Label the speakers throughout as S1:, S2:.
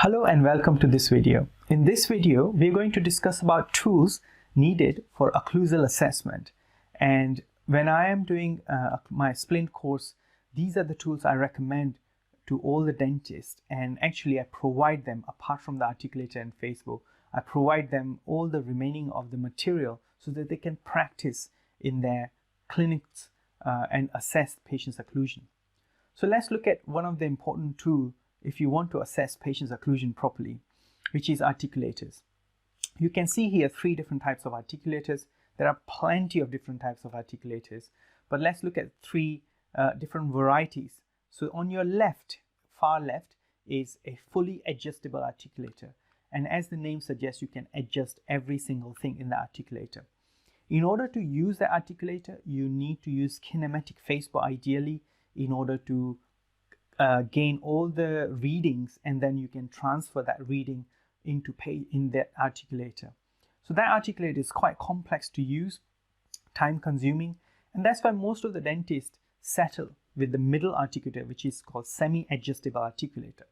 S1: Hello and welcome to this video. In this video, we're going to discuss about tools needed for occlusal assessment. And when I am doing my splint course, these are the tools I recommend to all the dentists. And actually, I provide them, apart from the articulator and Facebook, I provide them all the remaining of the material so that they can practice in their clinics and assess patients' occlusion. So let's look at one of the important tools if you want to assess patients' occlusion properly, which is articulators. You can see here three different types of articulators. There are plenty of different types of articulators, but let's look at three different varieties. So on your left, far left, is a fully adjustable articulator. And as the name suggests, you can adjust every single thing in the articulator. In order to use the articulator, you need to use kinematic Facebook ideally in order to gain all the readings, and then you can transfer that reading into in that articulator. So that articulator is quite complex to use, time consuming, and that's why most of the dentists settle with the middle articulator, which is called semi-adjustable articulator.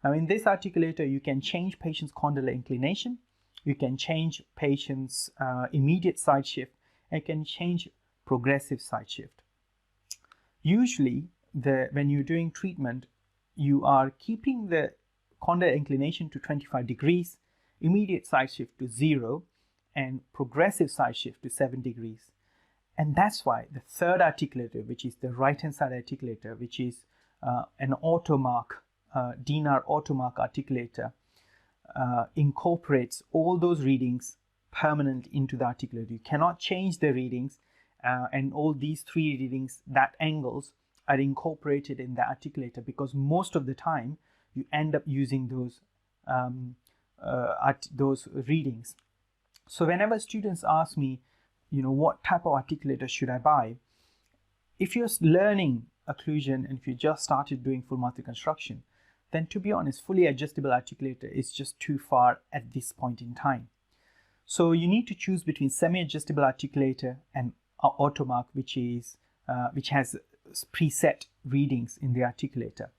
S1: Now in this articulator, you can change patient's condylar inclination, you can change patient's immediate side shift, and you can change progressive side shift. Usually, when you're doing treatment, you are keeping the condylar inclination to 25 degrees, immediate side shift to 0, and progressive side shift to 7 degrees. And that's why the third articulator, which is the right-hand side articulator, which is an automark, DINAR automark articulator, incorporates all those readings permanently into the articulator. You cannot change the readings, and all these three readings, that angles, are incorporated in the articulator, because most of the time you end up using those readings. So whenever students ask me, what type of articulator should I buy? If you're learning occlusion and if you just started doing full mouth reconstruction, then to be honest, fully adjustable articulator is just too far at this point in time. So you need to choose between semi-adjustable articulator and automark, which has preset readings in the articulator.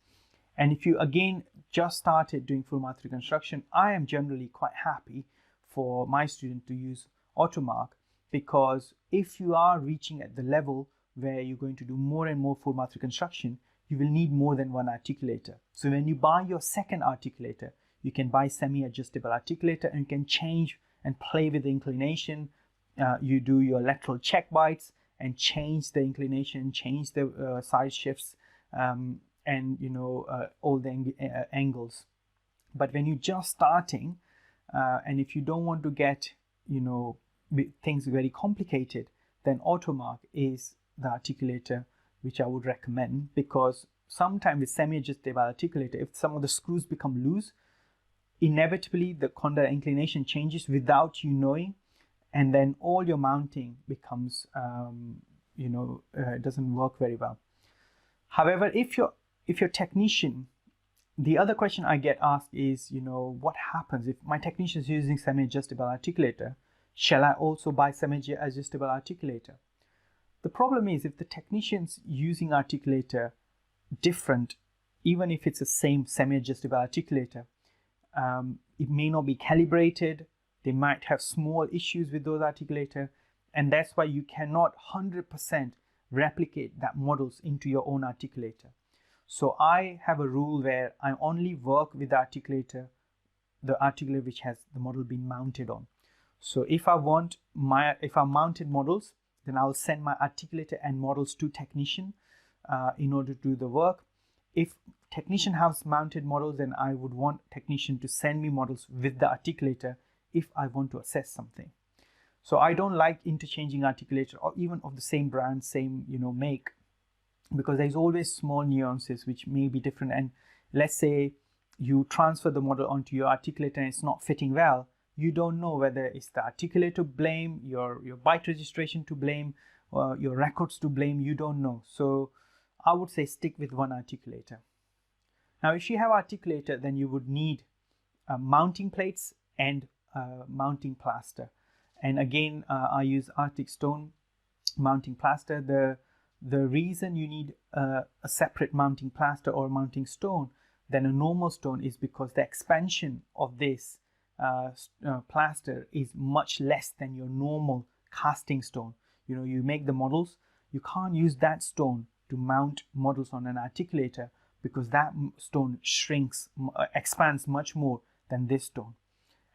S1: And if you again just started doing full mouth reconstruction, I am generally quite happy for my student to use automark, because if you are reaching at the level where you're going to do more and more full mouth reconstruction, you will need more than one articulator. So when you buy your second articulator, you can buy semi-adjustable articulator and you can change and play with the inclination. You do your lateral check bites and change the inclination, change the side shifts, and all the angles. But when you're just starting, and if you don't want to get things very complicated, then automark is the articulator which I would recommend, because sometimes with semi-adjustable articulator, if some of the screws become loose, inevitably the condylar inclination changes without you knowing, and then all your mounting becomes, it doesn't work very well. However, if your technician, the other question I get asked is, what happens if my technician is using semi-adjustable articulator? Shall I also buy semi-adjustable articulator? The problem is, if the technician's using articulator different, even if it's the same semi-adjustable articulator, it may not be calibrated. They might have small issues with those articulator, and that's why you cannot 100% replicate that models into your own articulator. So I have a rule where I only work with the articulator which has the model been mounted on. So if I mounted models, then I'll send my articulator and models to technician in order to do the work. If technician has mounted models, then I would want technician to send me models with the articulator if I want to assess something. So I don't like interchanging articulator, or even of the same brand, same make, because there's always small nuances which may be different. And let's say you transfer the model onto your articulator and it's not fitting well, you don't know whether it's the articulator to blame, your bite registration to blame, or your records to blame. You don't know. So I would say stick with one articulator. Now if you have articulator, then you would need mounting plates and mounting plaster. And again, I use Arctic Stone mounting plaster. The reason you need a separate mounting plaster or mounting stone, than a normal stone is because the expansion of this plaster is much less than your normal casting stone. You know, you make the models, you can't use that stone to mount models on an articulator because that stone shrinks, expands much more than this stone.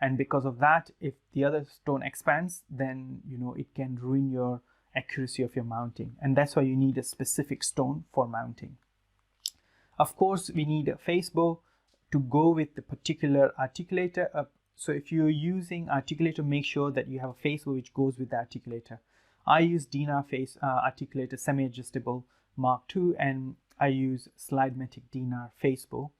S1: And because of that, if the other stone expands, then you know it can ruin your accuracy of your mounting, and that's why you need a specific stone for mounting. Of course, we need a face bow to go with the particular articulator. So if you're using articulator, make sure that you have a face bow which goes with the articulator. I use Dinar face articulator semi-adjustable Mark II, and I use Slidematic Dinar face bow.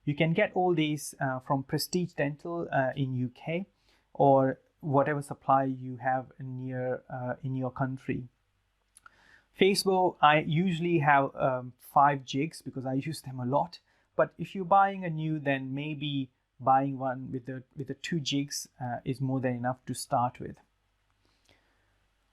S1: You can get all these from Prestige Dental in UK, or whatever supply you have near in your country. Face bow, I usually have 5 jigs because I use them a lot. But if you're buying a new, then maybe buying one with the 2 jigs is more than enough to start with.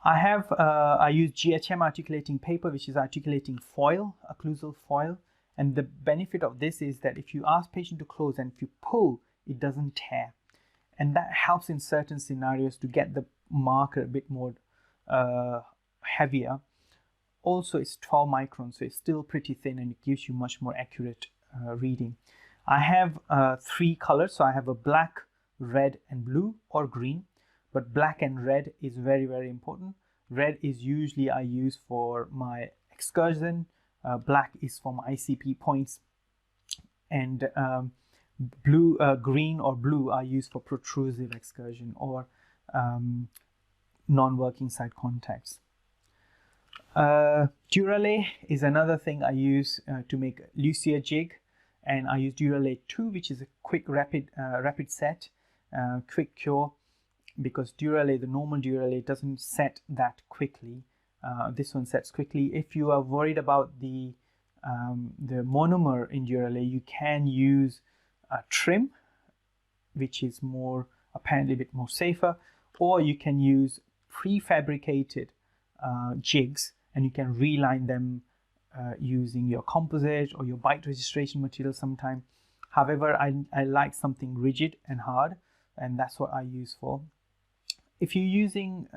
S1: I use GHM articulating paper, which is articulating foil, occlusal foil. And the benefit of this is that if you ask patient to close and if you pull, it doesn't tear. And that helps in certain scenarios to get the marker a bit more heavier. Also, it's 12 microns, so it's still pretty thin and it gives you much more accurate reading. I have 3 colors, so I have a black, red and blue, or green, but black and red is very, very important. Red is usually I use for my excursion, black is for my ICP points, and green or blue I use for protrusive excursion or non-working side contacts. Duralay is another thing I use to make Lucia jig, and I use Duralay 2, which is a quick rapid set, quick cure, because Duralay, the normal Duralay, doesn't set that quickly. This one sets quickly. If you are worried about the monomer in Duralay, you can use a trim, which is more apparently a bit more safer, or you can use prefabricated jigs, and you can reline them using your composite or your bite registration material sometime. However, I like something rigid and hard, and that's what I use for. If you're using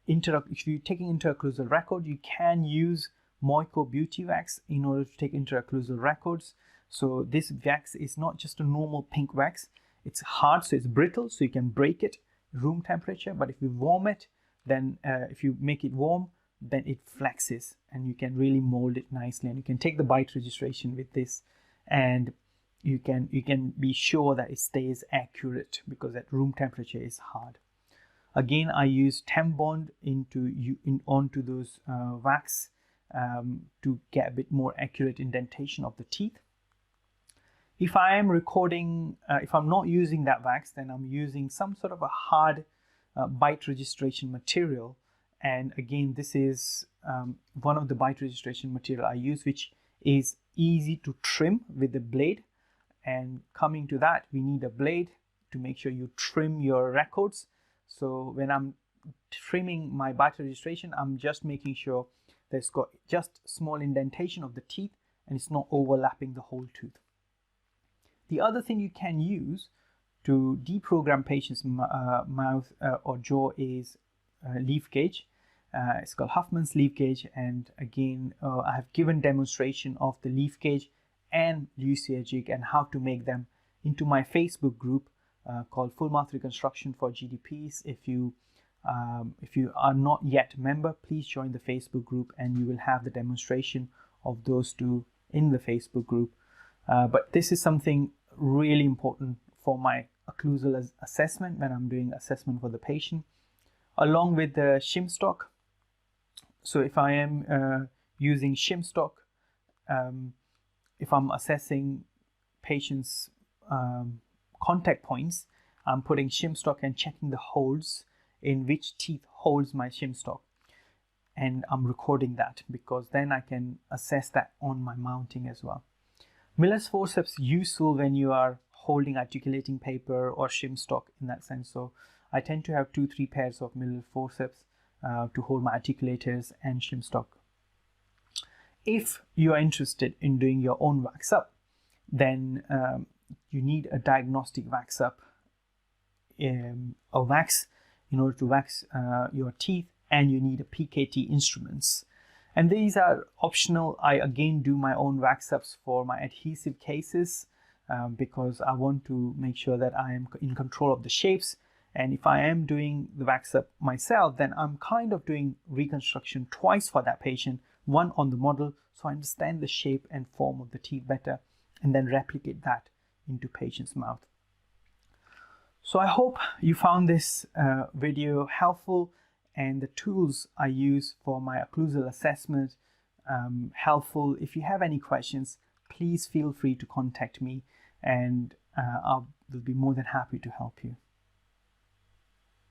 S1: if you're taking interocclusal record, you can use Moico Beauty Wax in order to take interocclusal records. So this wax is not just a normal pink wax. It's hard, so it's brittle, so you can break it room temperature. But if you warm it, then if you make it warm, then it flexes and you can really mold it nicely. And you can take the bite registration with this, and you can be sure that it stays accurate because at room temperature is hard. Again, I use temp bond onto those wax to get a bit more accurate indentation of the teeth. If I am recording, if I'm not using that wax, then I'm using some sort of a hard bite registration material. And again, this is one of the bite registration material I use, which is easy to trim with the blade. And coming to that, we need a blade to make sure you trim your records. So when I'm trimming my bite registration, I'm just making sure there's got just small indentation of the teeth and it's not overlapping the whole tooth. The other thing you can use to deprogram patients' mouth or jaw is leaf gauge. It's called Huffman's leaf gauge, and again I have given demonstration of the leaf gauge and Lucia jig and how to make them into my Facebook group called Full Mouth Reconstruction for GDPs. If you are not yet a member, please join the Facebook group and you will have the demonstration of those two in the Facebook group. But this is something really important for my occlusal assessment when I'm doing assessment for the patient, along with the shim stock. So if I am using shim stock, if I'm assessing patients' contact points, I'm putting shim stock and checking the holes in which teeth holds my shim stock, and I'm recording that because then I can assess that on my mounting as well. Miller's forceps useful when you are holding articulating paper or shim stock in that sense. So I tend to have 2-3 pairs of Miller forceps to hold my articulators and shim stock. If you are interested in doing your own wax up, then you need a diagnostic wax up, a wax in order to wax your teeth, and you need a PKT instruments. And these are optional. I again do my own wax ups for my adhesive cases because I want to make sure that I am in control of the shapes. And if I am doing the wax up myself, then I'm kind of doing reconstruction twice for that patient, one on the model, so I understand the shape and form of the teeth better, and then replicate that into patient's mouth. So I hope you found this video helpful, and the tools I use for my occlusal assessment helpful. If you have any questions, please feel free to contact me, and I will be more than happy to help you.